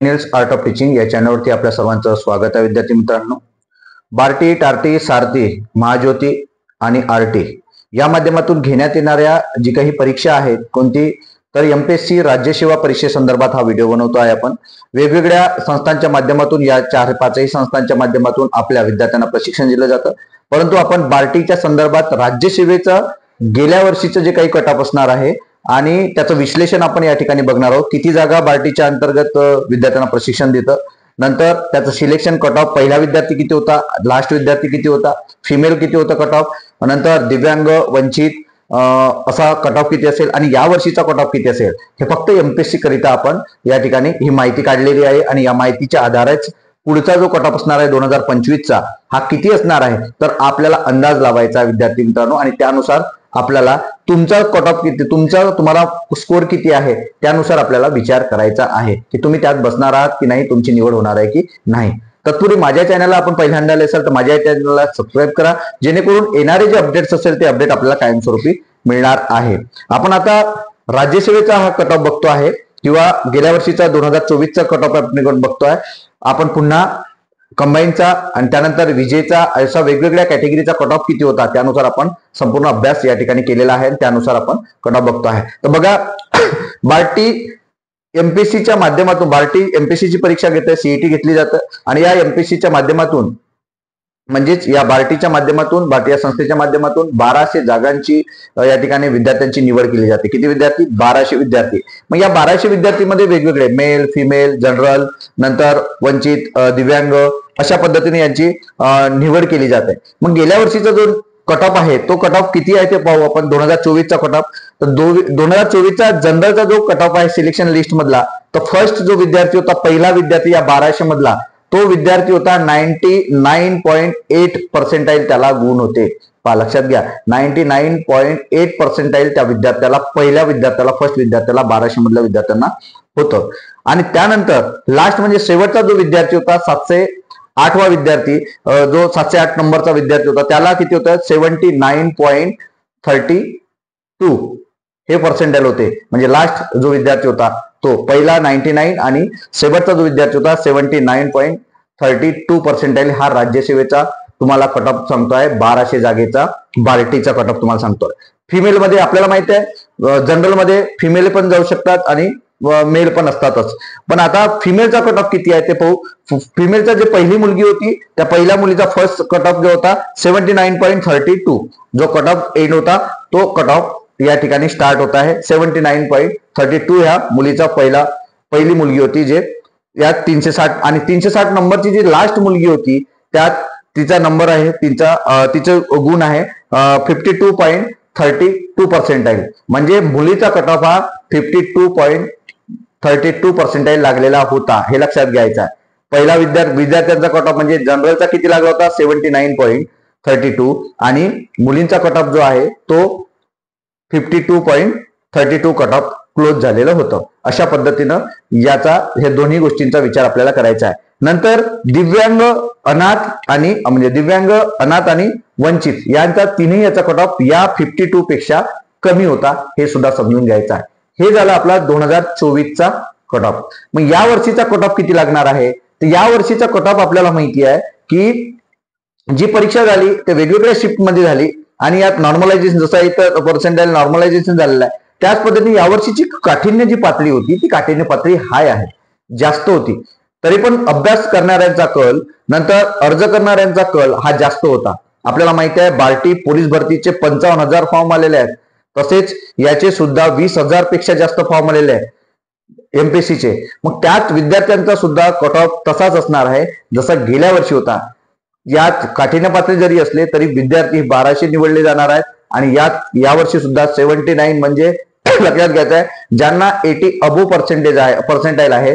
Niels art of teaching या चॅनलवरती आपल्या सर्वांचं स्वागत आहे. विद्यार्थी मित्रांनो, बार्टी, टार्टी, सारथी, महाज्योती आणि आरटी या माध्यमातून घेण्यात येणाऱ्या जी काही परीक्षा आहेत, कोणती तर एमपीएससी राज्य सेवा परीक्षेसंदर्भात हा व्हिडिओ बनवतो आहे. आपण वेगवेगळ्या संस्थांच्या माध्यमातून, या 4-5 संस्थांच्या माध्यमातून आपल्या विद्यार्थ्यांना प्रशिक्षण दिलं जातं. परंतु आपण बार्टीच्या संदर्भात राज्य सेवेचं गेल्या वर्षीचं जे काही कट ऑफ असणार आहे आणि त्याचं विश्लेषण आपण या ठिकाणी बघणार आहोत. किती जागा बार्टीच्या अंतर्गत विद्यार्थ्यांना प्रशिक्षण देतं, नंतर त्याचं सिलेक्शन कट ऑफ, पहिला विद्यार्थी किती होता, लास्ट विद्यार्थी किती होता, फिमेल किती होता कट ऑफ, नंतर दिव्यांग, वंचित असा कट ऑफ किती असेल आणि या वर्षीचा कट ऑफ किती असेल, हे फक्त एमपीएससी करिता आपण या ठिकाणी ही माहिती काढलेली आहे. आणि या माहितीच्या आधारेच पुढचा जो कट ऑफ असणार आहे 2025चा हा किती असणार आहे तर आपल्याला अंदाज लावायचा विद्यार्थी मित्रांनो. आणि त्यानुसार आपल्याला तुमचा कट ऑफ किती, तुम्हाला स्कोर किती आहे त्यानुसार आपल्याला विचार करायचा आहे की तुम्ही त्यात बसणार आहात की नाही, तुमची निवड होणार आहे की नाही. तत्पूर्वी माझ्या चॅनलला आपण पहिल्यांदा आले असाल तर माझ्या चॅनलला सबस्क्राईब करा, जेणेकरून येणारे जे अपडेट्स असेल ते अपडेट आपल्याला कायमस्वरूपी मिळणार आहे. आपण आता राज्यसेवेचा हा कट ऑफ बघतो आहे किंवा गेल्या वर्षीचा 2024चा कट ऑफ आपण बघतोय. आपण पुन्हा कंबाईनचा आणि त्यानंतर विजेचा अशा वेगवेगळ्या कॅटेगरीचा कट ऑफ किती होता त्यानुसार आपण संपूर्ण अभ्यास या ठिकाणी केलेला आहे. त्यानुसार आपण कट ऑफ बघतो आहे. तर बघा, बार्टी एमपीएससीच्या माध्यमातून, बार्टी एमपीएससीची परीक्षा घेते, सीईटी घेतली जातं आणि या एमपीएससीच्या माध्यमातून म्हणजेच या बार्टीच्या माध्यमातून, बार्टी या संस्थेच्या माध्यमातून 1200 जागांची या ठिकाणी विद्यार्थ्यांची निवड केली जाते. किती विद्यार्थी? 1200 विद्यार्थी. मग या 1200 विद्यार्थीमध्ये वेगवेगळे मेल, फिमेल, जनरल, नंतर वंचित, दिव्यांग अशा पद्धतीने यांची निवड केली जाते. मग गेल्या वर्षीचा जो कट ऑफ आहे तो कट ऑफ किती आहे ते पाहू आपण. 2024चा कट ऑफ, तर 2024चा जनरलचा जो कट ऑफ आहे सिलेक्शन लिस्ट मधला, तर फर्स्ट जो विद्यार्थी होता, पहिला विद्यार्थी या 1200 मधला, तो विद्यार्थी होता 99.8 पर्सेंटाईल त्याला गुण होते. लक्षात घ्या, 99.8 पर्सेंटाईल त्या विद्यार्थ्याला, पहिल्या विद्यार्थ्याला, फर्स्ट विद्यार्थ्याला 1200 मधल्या विद्यार्थ्यांना होतं. आणि त्यानंतर लास्ट म्हणजे शेवटचा जो विद्यार्थी होता, 708वा विद्यार्थी, जो 708 नंबरचा विद्यार्थी होता, त्याला किती होतं? 79.32 हे पर्सेंटाईल होते. म्हणजे लास्ट जो विद्यार्थी होता तो पहिला 99 आणि शेवटचा जो विद्यार्थी होता 79.32 पर्सेंटाईल हा राज्यसेवेचा तुम्हाला कट ऑफ सांगतोय. 1200 जागेचा बार्टीचा कट ऑफ तुम्हाला सांगतोय. फिमेल मध्ये आपल्याला माहिती आहे, जनरल मध्ये फिमेल पण जाऊ शकतात आणि मेल पण असतातच. पण आता फिमेलचा कट ऑफ किती आहे ते पाहू. फिमेलचा जे पहिली मुलगी होती त्या पहिल्या मुलीचा फर्स्ट कट ऑफ जो होता 79.32, जो कट ऑफ एंड होता तो कट ऑफ या ठिकाणी स्टार्ट होत आहे. 79.32 ह्या मुलीचा पहिली मुलगी होती, जे यात 360 आणि 360 नंबरची जी लास्ट मुलगी होती त्यात तिचा नंबर आहे, तिचं गुण आहे 52.32 पर्सेंटाईल. म्हणजे मुलीचा कट ऑफ हा 52.32 पर्सेंटाईल लागलेला होता, हे लक्षात घ्यायचं आहे. पहिला विद्यार्थ्यांचा कट ऑफ म्हणजे जनरलचा किती लागला होता? 79.32 आणि मुलींचा कट ऑफ जो आहे तो 52.32 कट ऑफ क्लोज झालेलं होतं. अशा पद्धतीनं याचा, हे दोन्ही गोष्टींचा विचार आपल्याला करायचा आहे. नंतर दिव्यांग, अनाथ आणि वंचित यांचा तिन्ही याचा कट ऑफ या 52 पेक्षा कमी होता, हे सुद्धा समजून घ्यायचं आहे. हे झालं आपला 2024चा कट ऑफ. मग या वर्षीचा कट ऑफ किती लागणार आहे? तर या वर्षीचा कट ऑफ आपल्याला माहिती आहे की जी परीक्षा झाली ते वेगवेगळ्या शिफ्ट मध्ये झाली आणि यात नॉर्मलायझेशन, जसं इथं पर्सेंटाईल नॉर्मलायझेशन झालेलं आहे, त्याच पद्धतीने यावर्षीची काठिण्य जी पातळी होती ती काठिण्य पातळी हाय आहे, जास्त होती. तरी पण अभ्यास करणाऱ्यांचा कल, नंतर अर्ज करणाऱ्यांचा कल हा जास्त होता. आपल्याला माहिती आहे बार्टी पोलीस भरतीचे 55,000 फॉर्म आलेले आहेत. तसेच याचे सुद्धा 20,000 पेक्षा जास्त फॉर्म आलेले आहेत एमपीएससीचे. मग त्यात विद्यार्थ्यांचा सुद्धा कट ऑफ तसाच असणार आहे जसा गेल्या वर्षी होता. यात काठिण्य पातळी जरी असले तरी विद्यार्थी 1200 निवडले जाणार आहेत. आणि यात यावर्षी सुद्धा 79 म्हणजे लक्षात घ्यायचं आहे, ज्यांना 80 अबो पर्सेंटाईल आहे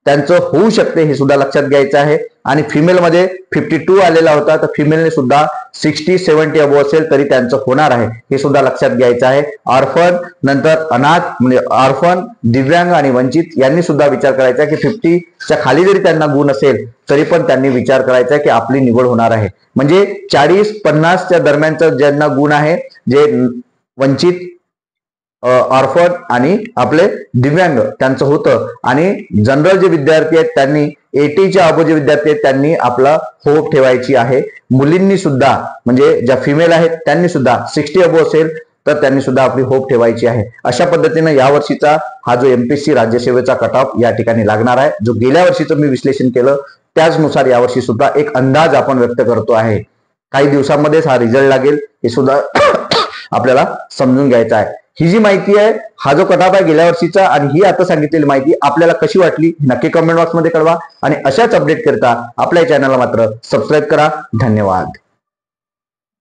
त्यांचं होऊ शकते, हे सुद्धा लक्षात घ्यायचं आहे. आणि फिमेल मध्ये 52 आलेला होता, तर फिमेलने सुद्धा 60-70 अबो असेल तरी त्यांचं होणार आहे, हे सुद्धा लक्षात घ्यायचं आहे. ऑर्फन, नंतर अनाथ म्हणजे ऑर्फन, दिव्यांग आणि वंचित यांनी सुद्धा विचार करायचा आहे की 50च्या खाली जरी त्यांना गुण असेल तरी पण त्यांनी विचार करायचा आहे की आपली निवड होणार आहे. म्हणजे 40-50च्या दरम्यानचा ज्यांना गुण आहे, जे वंचित, ऑर्फन आणि आपले दिव्यांग त्यांचं होतं, आणि जनरल जे विद्यार्थी आहेत त्यांनी 80च्या अबो जे विद्यार्थी आहेत त्यांनी आपला होप ठेवायची आहे. मुलींनी सुद्धा म्हणजे ज्या फिमेल आहेत त्यांनी सुद्धा 60 अबो असेल तर त्यांनी सुद्धा आपली होप ठेवायची आहे. अशा पद्धतीने यावर्षीचा हा जो एमपीएससी राज्यसेवेचा कट ऑफ या ठिकाणी लागणार आहे. जो गेल्या वर्षीचं मी विश्लेषण केलं त्याचनुसार यावर्षी सुद्धा एक अंदाज आपण व्यक्त करतो आहे. काही दिवसांमध्येच हा रिझल्ट लागेल हे सुद्धा आपल्याला समजून घ्यायचं आहे. ही जी माहिती आहे, हा जो कट ऑफ आहे गेल्या वर्षीचा आणि ही आता सांगितलेली माहिती आपल्याला कशी वाटली नक्की कमेंट बॉक्समध्ये कळवा, आणि अशाच अपडेट करता आपल्या चॅनलला मात्र सबस्क्राईब करा. धन्यवाद.